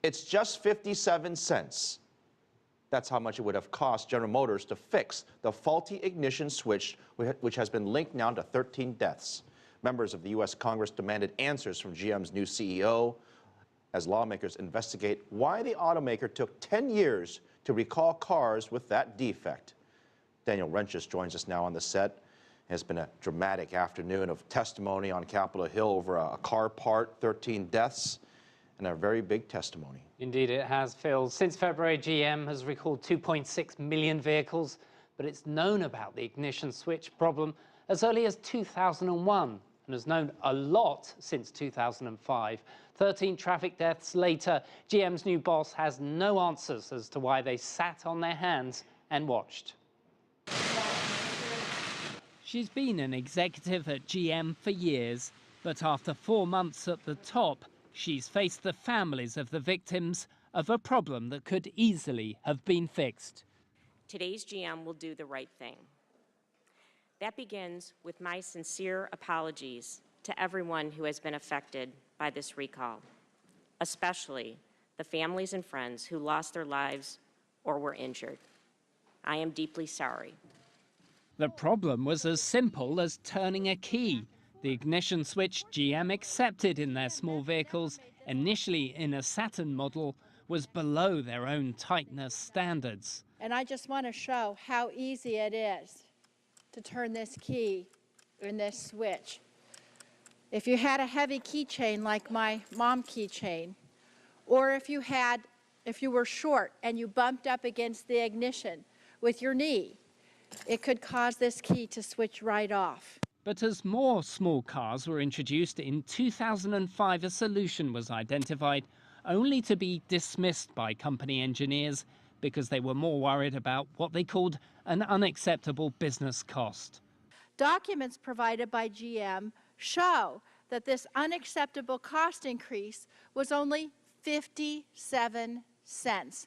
It's just 57 cents. That's how much it would have cost General Motors to fix the faulty ignition switch, which has been linked now to 13 deaths. Members of the U.S. Congress demanded answers from GM's new CEO as lawmakers investigate why the automaker took 10 years to recall cars with that defect. Daniel Myntjes joins us now on the set. It has been a dramatic afternoon of testimony on Capitol Hill over a car part, 13 deaths, and a very big testimony. Indeed it has, Phil. Since February, GM has recalled 2.6 million vehicles, but it's known about the ignition switch problem as early as 2001 and has known a lot since 2005. 13 traffic deaths later, GM's new boss has no answers as to why they sat on their hands and watched. She's been an executive at GM for years, but after 4 months at the top, she's faced the families of the victims of a problem that could easily have been fixed. Today's GM will do the right thing. That begins with my sincere apologies to everyone who has been affected by this recall, especially the families and friends who lost their lives or were injured. I am deeply sorry. The problem was as simple as turning a key. The ignition switch GM accepted in their small vehicles, initially in a Saturn model, was below their own tightness standards. And I just want to show how easy it is to turn this key in this switch. If you had a heavy keychain like my mom keychain, or if you were short and you bumped up against the ignition with your knee, it could cause this key to switch right off. But as more small cars were introduced in 2005, a solution was identified, only to be dismissed by company engineers because they were more worried about what they called an unacceptable business cost. Documents provided by GM show that this unacceptable cost increase was only 57 cents.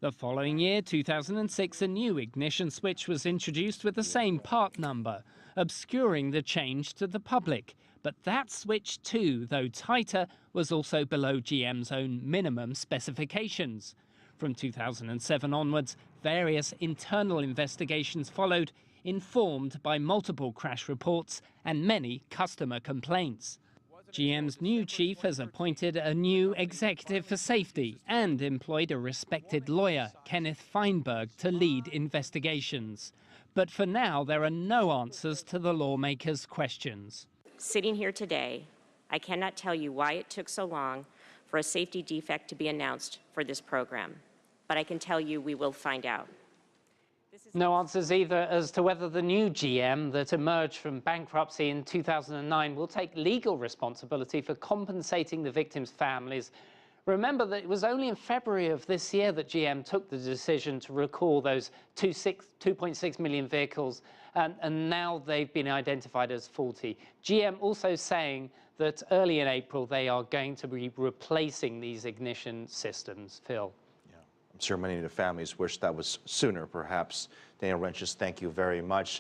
The following year, 2006, a new ignition switch was introduced with the same part number, obscuring the change to the public. But that switch too, though tighter, was also below GM's own minimum specifications. From 2007 onwards, various internal investigations followed, informed by multiple crash reports and many customer complaints. GM's new chief has appointed a new executive for safety and employed a respected lawyer, Kenneth Feinberg, to lead investigations. But for now, there are no answers to the lawmakers' questions. Sitting here today, I cannot tell you why it took so long for a safety defect to be announced for this program, but I can tell you we will find out. No answers either as to whether the new GM that emerged from bankruptcy in 2009 will take legal responsibility for compensating the victims' families. Remember that it was only in February of this year that GM took the decision to recall those 2.6 million vehicles, and now they've been identified as faulty. GM also saying that early in April they are going to be replacing these ignition systems. Phil. I'm sure many of the families wish that was sooner, perhaps. Daniel Myntjes, thank you very much.